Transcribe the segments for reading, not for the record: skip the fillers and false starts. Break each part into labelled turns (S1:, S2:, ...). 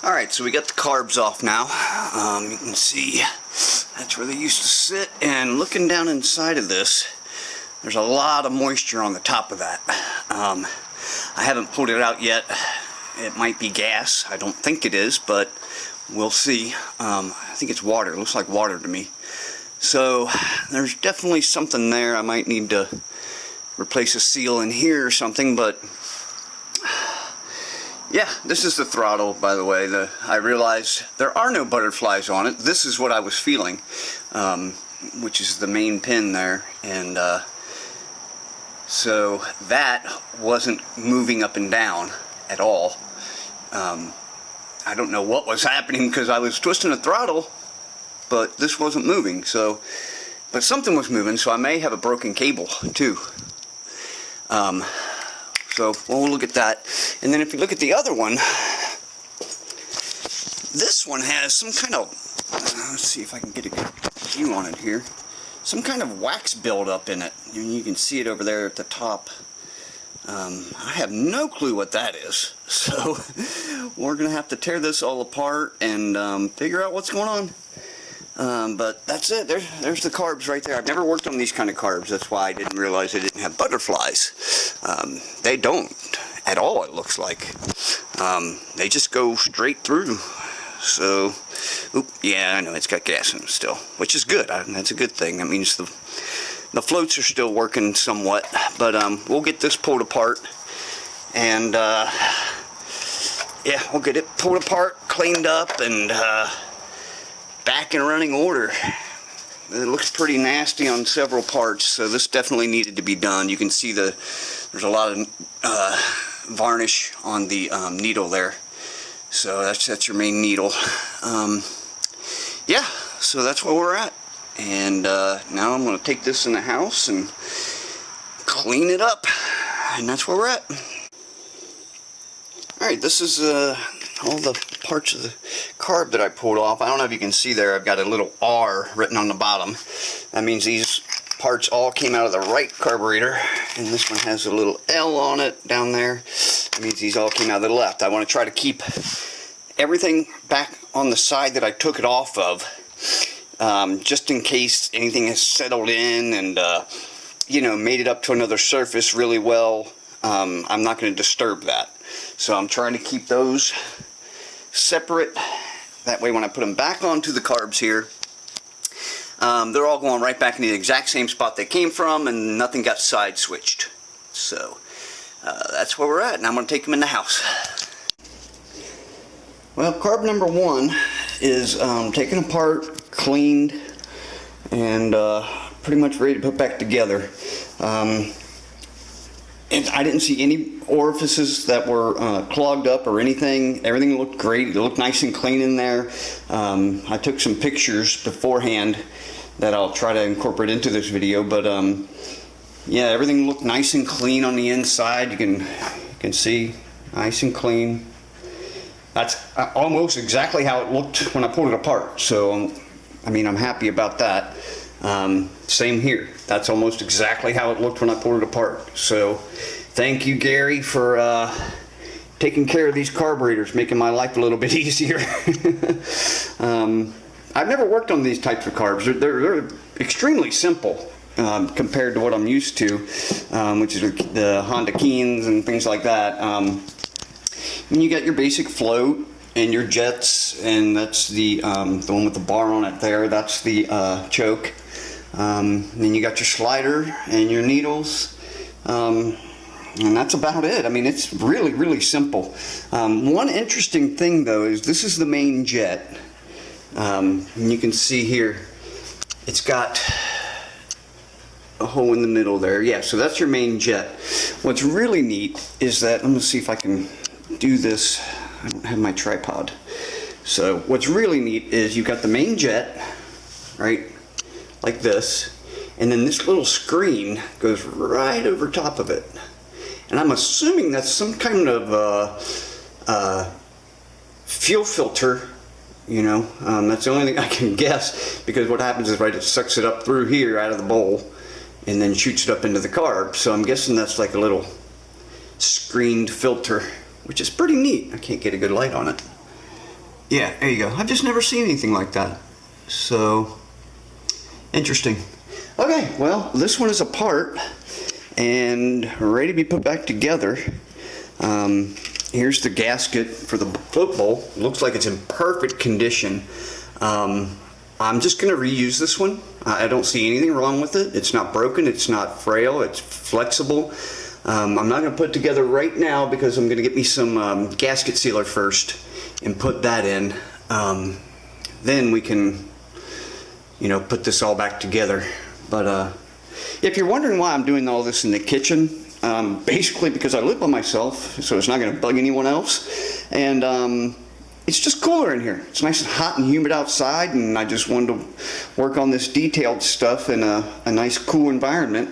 S1: Alright, so we got the carbs off now. You can see that's where they used to sit, and looking down inside of this, there's a lot of moisture on the top of that. I haven't pulled it out yet. It might be gas. I don't think it is, but we'll see. I think it's water. It looks like water to me. So there's definitely something there. I might need to replace a seal in here or something, but yeah, this is the throttle, by the way. I realized there are no butterflies on it. This is what I was feeling, which is the main pin there, and so that wasn't moving up and down at all. I don't know what was happening because I was twisting the throttle, but this wasn't moving. So, but something was moving, so I may have a broken cable too. So we'll look at that. And then if you look at the other one, this one has some kind of, let's see if I can get a good view on it here, some kind of wax buildup in it. You can see it over there at the top. I have no clue what that is. So we're going to have to tear this all apart and figure out what's going on. But that's it. There's the carbs right there. I've never worked on these kind of carbs. That's why I didn't realize they didn't have butterflies. They don't at all, it looks like. They just go straight through. So, yeah, I know it's got gas in it still, which is good. That's a good thing. That means the floats are still working somewhat. But we'll get this pulled apart. And, yeah, we'll get it pulled apart, cleaned up, and back in running order. It looks pretty nasty on several parts, so this definitely needed to be done. You can see there's a lot of varnish on the needle there. So that's your main needle. Yeah, so that's where we're at. And now I'm going to take this in the house and clean it up. And that's where we're at. Alright, this is all the parts of the carb that I pulled off. I don't know if you can see there, I've got a little R written on the bottom. That means these parts all came out of the right carburetor, and this one has a little L on it down there. That means these all came out of the left. I want to try to keep everything back on the side that I took it off of, just in case anything has settled in and you know, made it up to another surface really well. I'm not going to disturb that. So I'm trying to keep those separate. That way when I put them back onto the carbs here, they're all going right back into the exact same spot they came from, and nothing got side switched. So that's where we're at, and I'm going to take them in the house. Well, carb number one is taken apart, cleaned, and pretty much ready to put back together. And I didn't see any orifices that were clogged up or anything. Everything looked great. It looked nice and clean in there. I took some pictures beforehand that I'll try to incorporate into this video. But yeah, everything looked nice and clean on the inside. You can see nice and clean. That's almost exactly how it looked when I pulled it apart. So I mean, I'm happy about that. Same here. That's almost exactly how it looked when I pulled it apart. So thank you, Gary, for taking care of these carburetors, making my life a little bit easier. I've never worked on these types of carbs. They're extremely simple compared to what I'm used to, which is the Honda Keens and things like that. And you got your basic float and your jets, and that's the one with the bar on it there. That's the choke. Then you got your slider and your needles, and that's about it. I mean, it's really, really simple. One interesting thing though is this is the main jet, and you can see here it's got a hole in the middle there. Yeah, so that's your main jet. What's really neat is that, let me see if I can do this. I don't have my tripod. So what's really neat is you've got the main jet, right, like this, and then this little screen goes right over top of it. And I'm assuming that's some kind of fuel filter, you know. That's the only thing I can guess, because what happens is, right, it sucks it up through here out of the bowl and then shoots it up into the carb. So I'm guessing that's like a little screened filter, which is pretty neat. I can't get a good light on it, Yeah, there you go. I've just never seen anything like that. So, interesting. Okay, well, this one is apart and ready to be put back together. Here's the gasket for the float bowl. Looks like it's in perfect condition. I'm just going to reuse this one. I don't see anything wrong with it. It's not broken, it's not frail, it's flexible. I'm not going to put it together right now because I'm going to get me some gasket sealer first and put that in. Then we can, you know, put this all back together. But if you're wondering why I'm doing all this in the kitchen, basically because I live by myself, so it's not going to bug anyone else. And it's just cooler in here. It's nice and hot and humid outside, and I just wanted to work on this detailed stuff in a nice cool environment.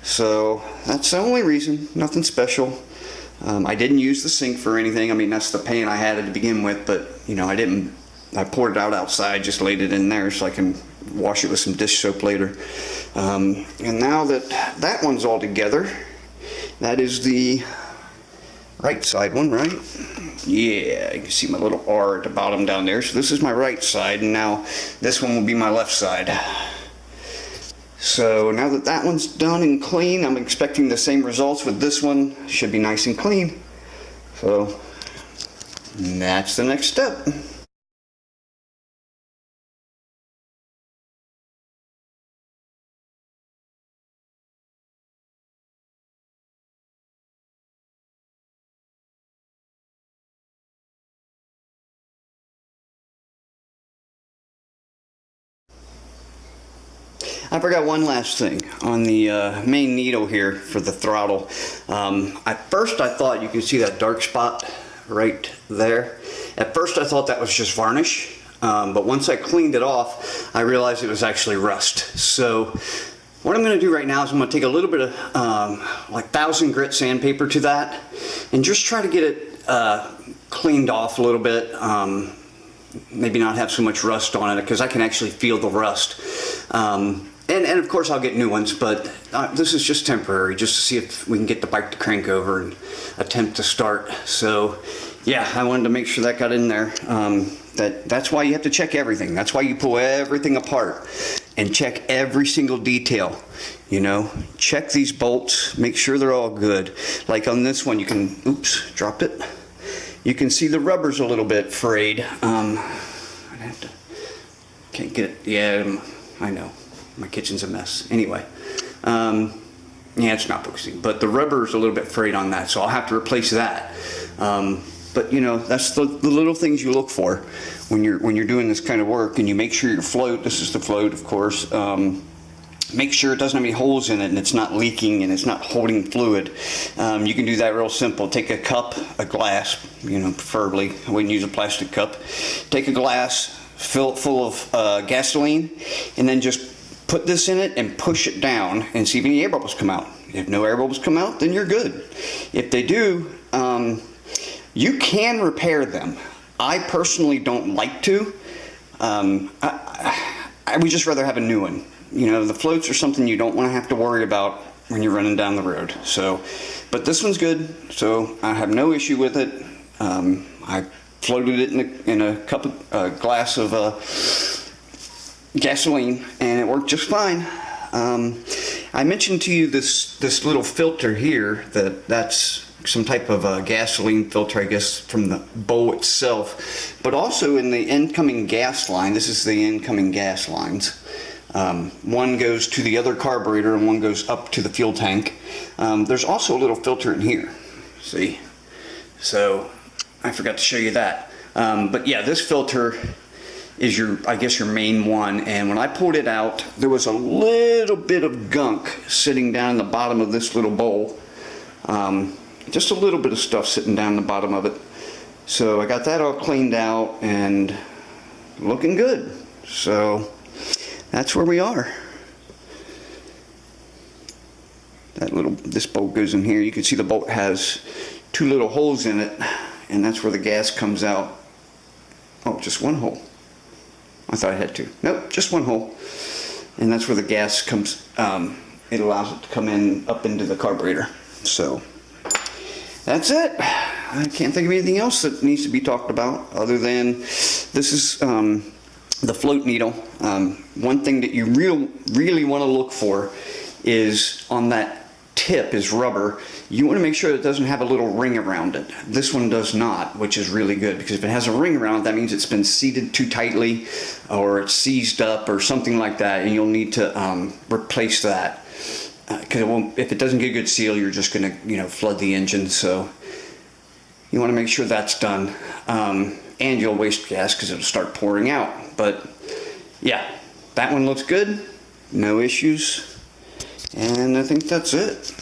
S1: So that's the only reason, nothing special. I didn't use the sink for anything. I mean, that's the pan I had to begin with, but you know, I poured it out outside, just laid it in there so I can wash it with some dish soap later. And now that that one's all together, that is the right side one, right? Yeah, you can see my little R at the bottom down there. So this is my right side, and now this one will be my left side. So now that that one's done and clean, I'm expecting the same results with this one. Should be nice and clean. So that's the next step. I forgot one last thing on the main needle here for the throttle. At first I thought you could see that dark spot right there. At first I thought that was just varnish, but once I cleaned it off, I realized it was actually rust. So what I'm going to do right now is I'm going to take a little bit of like 1000 grit sandpaper to that and just try to get it cleaned off a little bit. Maybe not have so much rust on it, because I can actually feel the rust. And of course I'll get new ones, but this is just temporary, just to see if we can get the bike to crank over and attempt to start. So yeah, I wanted to make sure that got in there. That's why you have to check everything. That's why you pull everything apart and check every single detail. You know, check these bolts, make sure they're all good. Like on this one, you can, oops, drop it. You can see the rubber's a little bit frayed. I'd have to, can't get it, yeah, I know. My kitchen's a mess. Anyway, yeah, it's not focusing, but the rubber's a little bit frayed on that, so I'll have to replace that. But you know, that's the little things you look for when you're doing this kind of work, and you make sure your float, this is the float, of course, make sure it doesn't have any holes in it and it's not leaking and it's not holding fluid. You can do that real simple. Take a cup, a glass, you know, preferably, I wouldn't use a plastic cup. Take a glass, fill it full of gasoline, and then just put this in it and push it down and see if any air bubbles come out. If no air bubbles come out, then you're good. If they do, you can repair them. I personally don't like to. I would just rather have a new one. You know, the floats are something you don't want to have to worry about when you're running down the road. So, but this one's good, so I have no issue with it. I floated it in a cup of glass of gasoline, and it worked just fine. I mentioned to you this little filter here, that's some type of gasoline filter, I guess, from the bowl itself, but also in the incoming gas line. This is the incoming gas lines. One goes to the other carburetor and one goes up to the fuel tank. There's also a little filter in here, see? So I forgot to show you that. But yeah, this filter is I guess your main one, and when I pulled it out, there was a little bit of gunk sitting down in the bottom of this little bowl. Just a little bit of stuff sitting down the bottom of it. So I got that all cleaned out and looking good. So that's where we are. This bolt goes in here. You can see the bolt has two little holes in it, and that's where the gas comes out. Oh, just one hole. I thought I had two. Nope, just one hole. And that's where the gas comes, it allows it to come in up into the carburetor. So that's it. I can't think of anything else that needs to be talked about other than this is the float needle. One thing that you really want to look for is on that tip is rubber. You want to make sure it doesn't have a little ring around it. This one does not, which is really good, because if it has a ring around it, that means it's been seated too tightly or it's seized up or something like that, and you'll need to replace that, because if it doesn't get a good seal, you're just going to flood the engine. So you want to make sure that's done, and you'll waste gas because it'll start pouring out. But yeah, that one looks good, no issues. And I think that's it.